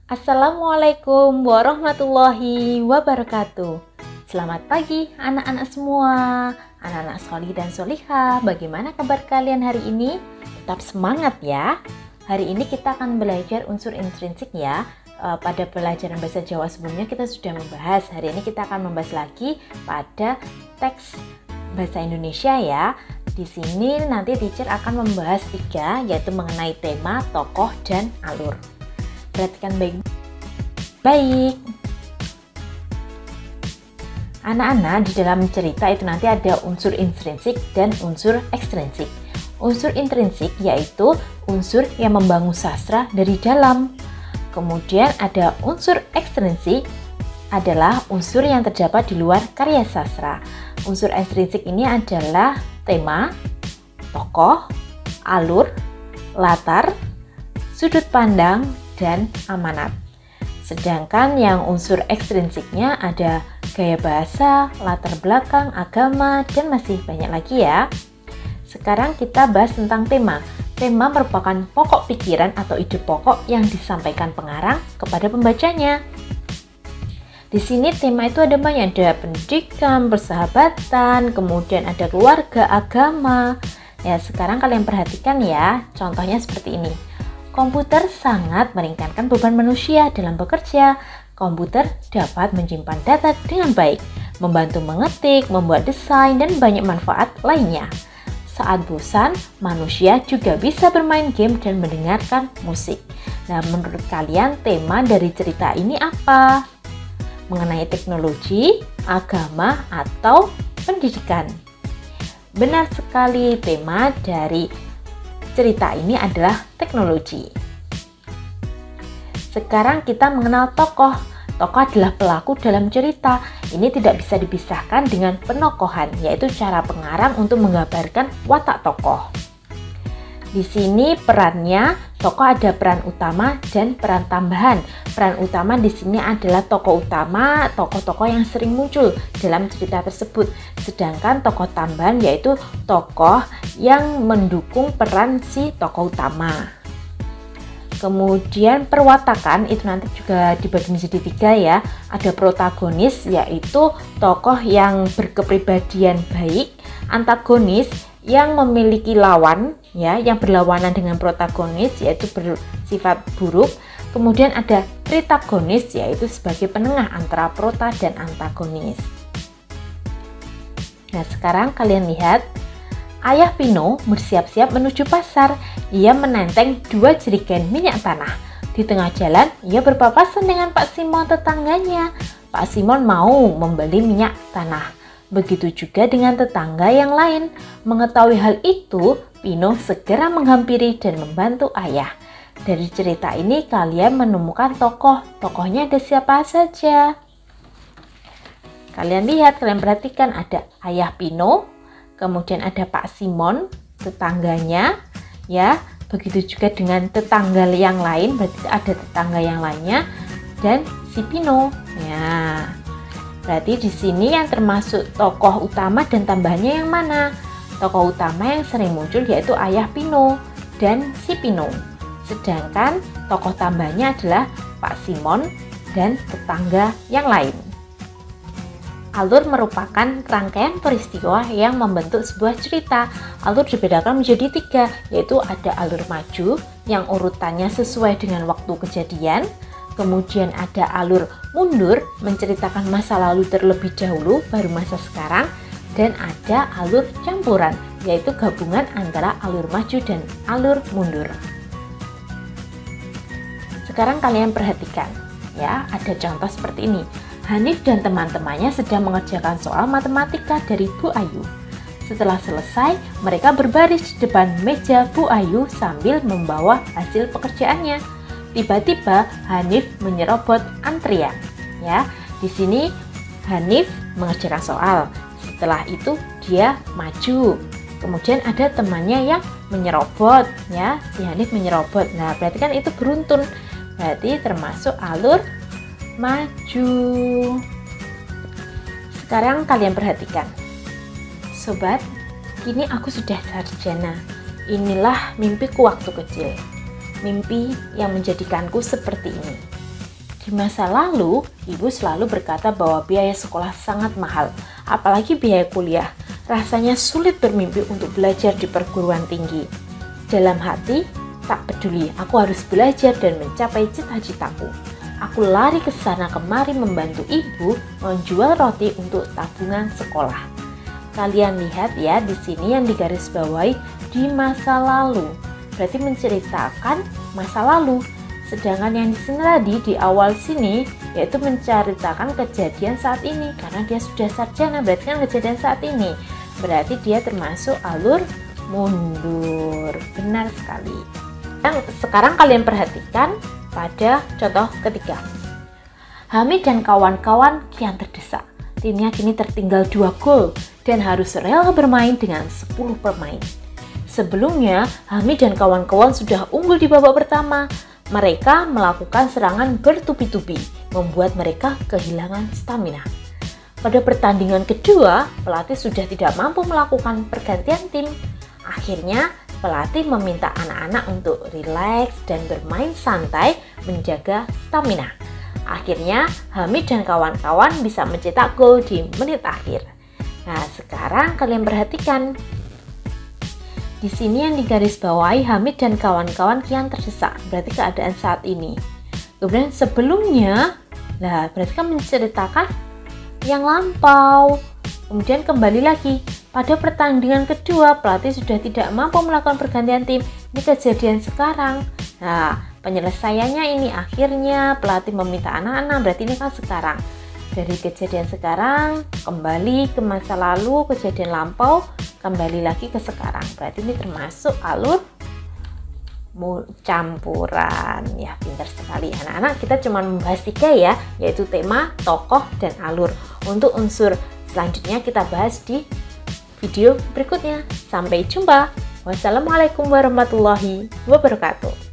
Assalamualaikum warahmatullahi wabarakatuh. Selamat pagi anak-anak semua, anak-anak solih dan solihah. Bagaimana kabar kalian hari ini? Tetap semangat ya. Hari ini kita akan belajar unsur intrinsik ya. Pada pelajaran bahasa Jawa sebelumnya kita sudah membahas. Hari ini kita akan membahas lagi pada teks bahasa Indonesia ya. Di sini nanti teacher akan membahas 3, yaitu mengenai tema, tokoh, dan alur. Perhatikan baik-baik. Anak-anak, di dalam cerita itu nanti ada unsur intrinsik dan unsur ekstrinsik. Unsur intrinsik yaitu unsur yang membangun sastra dari dalam. Kemudian ada unsur ekstrinsik adalah unsur yang terdapat di luar karya sastra. Unsur ekstrinsik ini adalah tema, tokoh, alur, latar, sudut pandang, dan amanat. Sedangkan yang unsur ekstrinsiknya ada gaya bahasa, latar belakang, agama, dan masih banyak lagi ya. Sekarang kita bahas tentang tema. Tema merupakan pokok pikiran atau ide pokok yang disampaikan pengarang kepada pembacanya. Di sini tema itu ada banyak, ada pendidikan, persahabatan, kemudian ada keluarga, agama. Ya, sekarang kalian perhatikan ya, contohnya seperti ini. Komputer sangat meringankan beban manusia dalam bekerja. Komputer dapat menyimpan data dengan baik, membantu mengetik, membuat desain, dan banyak manfaat lainnya. Saat bosan, manusia juga bisa bermain game dan mendengarkan musik. Nah, menurut kalian tema dari cerita ini apa? Mengenai teknologi, agama, atau pendidikan? Benar sekali, tema dari cerita ini adalah teknologi. Sekarang kita mengenal tokoh. Tokoh adalah pelaku dalam cerita. Ini tidak bisa dipisahkan dengan penokohan, yaitu cara pengarang untuk menggambarkan watak tokoh. Di sini perannya, tokoh ada peran utama dan peran tambahan. Peran utama di sini adalah tokoh utama, tokoh-tokoh yang sering muncul dalam cerita tersebut. Sedangkan tokoh tambahan yaitu tokoh yang mendukung peran si tokoh utama. Kemudian perwatakan itu nanti juga dibagi menjadi 3 ya. Ada protagonis yaitu tokoh yang berkepribadian baik, antagonis yang memiliki lawan ya, yang berlawanan dengan protagonis yaitu bersifat buruk. Kemudian ada tritagonis yaitu sebagai penengah antara prota dan antagonis. Nah, sekarang kalian lihat, Ayah Pino bersiap-siap menuju pasar. Ia menenteng 2 jerigen minyak tanah. Di tengah jalan, ia berpapasan dengan Pak Simon tetangganya. Pak Simon mau membeli minyak tanah. Begitu juga dengan tetangga yang lain. Mengetahui hal itu, Pino segera menghampiri dan membantu ayah. Dari cerita ini kalian menemukan tokoh-tokohnya ada siapa saja. Kalian lihat, kalian perhatikan ada Ayah Pino, kemudian ada Pak Simon, tetangganya, ya. Begitu juga dengan tetangga yang lain, berarti ada tetangga yang lainnya dan si Pino. Ya. Berarti di sini yang termasuk tokoh utama dan tambahannya yang mana? Tokoh utama yang sering muncul yaitu Ayah Pino dan si Pino. Sedangkan tokoh tambahnya adalah Pak Simon dan tetangga yang lain. Alur merupakan rangkaian peristiwa yang membentuk sebuah cerita. Alur dibedakan menjadi 3, yaitu ada alur maju yang urutannya sesuai dengan waktu kejadian. Kemudian ada alur mundur menceritakan masa lalu terlebih dahulu baru masa sekarang. Dan ada alur campuran, yaitu gabungan antara alur maju dan alur mundur. Sekarang kalian perhatikan ya, ada contoh seperti ini. Hanif dan teman-temannya sedang mengerjakan soal matematika dari Bu Ayu. Setelah selesai, mereka berbaris di depan meja Bu Ayu sambil membawa hasil pekerjaannya. Tiba-tiba Hanif menyerobot antrian. Ya, di sini Hanif mengerjakan soal. Setelah itu dia maju. Kemudian ada temannya yang menyerobot, ya, si Hanif menyerobot. Nah, berarti kan itu beruntun. Berarti termasuk alur maju. Sekarang kalian perhatikan. Sobat, kini aku sudah sarjana. Inilah mimpiku waktu kecil. Mimpi yang menjadikanku seperti ini. Di masa lalu, ibu selalu berkata bahwa biaya sekolah sangat mahal, apalagi biaya kuliah. Rasanya sulit bermimpi untuk belajar di perguruan tinggi. Dalam hati, tak peduli, aku harus belajar dan mencapai cita-citaku. Aku lari ke sana kemari membantu ibu menjual roti untuk tabungan sekolah. Kalian lihat ya, di sini yang digarisbawahi di masa lalu. Berarti menceritakan masa lalu. Sedangkan yang di sini tadi di awal sini yaitu menceritakan kejadian saat ini, karena dia sudah sarjana, berarti kan kejadian saat ini. Berarti dia termasuk alur mundur. Benar sekali. Yang sekarang kalian perhatikan pada contoh ketiga. Hamid dan kawan-kawan kian terdesak. Timnya kini tertinggal 2 gol dan harus rela bermain dengan 10 pemain. Sebelumnya, Hamid dan kawan-kawan sudah unggul di babak pertama. Mereka melakukan serangan bertubi-tubi, membuat mereka kehilangan stamina. Pada pertandingan kedua, pelatih sudah tidak mampu melakukan pergantian tim. Akhirnya, pelatih meminta anak-anak untuk rileks dan bermain santai menjaga stamina. Akhirnya, Hamid dan kawan-kawan bisa mencetak gol di menit akhir. Nah, sekarang kalian perhatikan. Di sini yang digarisbawahi Hamid dan kawan-kawan kian terdesak, berarti keadaan saat ini. Kemudian sebelumnya, nah berarti kan menceritakan yang lampau. Kemudian kembali lagi, pada pertandingan kedua pelatih sudah tidak mampu melakukan pergantian tim. Ini kejadian sekarang. Nah, penyelesaiannya ini akhirnya pelatih meminta anak-anak, berarti ini kan sekarang. Dari kejadian sekarang kembali ke masa lalu, kejadian lampau kembali lagi ke sekarang. Berarti ini termasuk alur campuran. Ya, pintar sekali anak-anak. Kita cuma membahas 3 ya, yaitu tema, tokoh, dan alur. Untuk unsur selanjutnya kita bahas di video berikutnya. Sampai jumpa. Wassalamualaikum warahmatullahi wabarakatuh.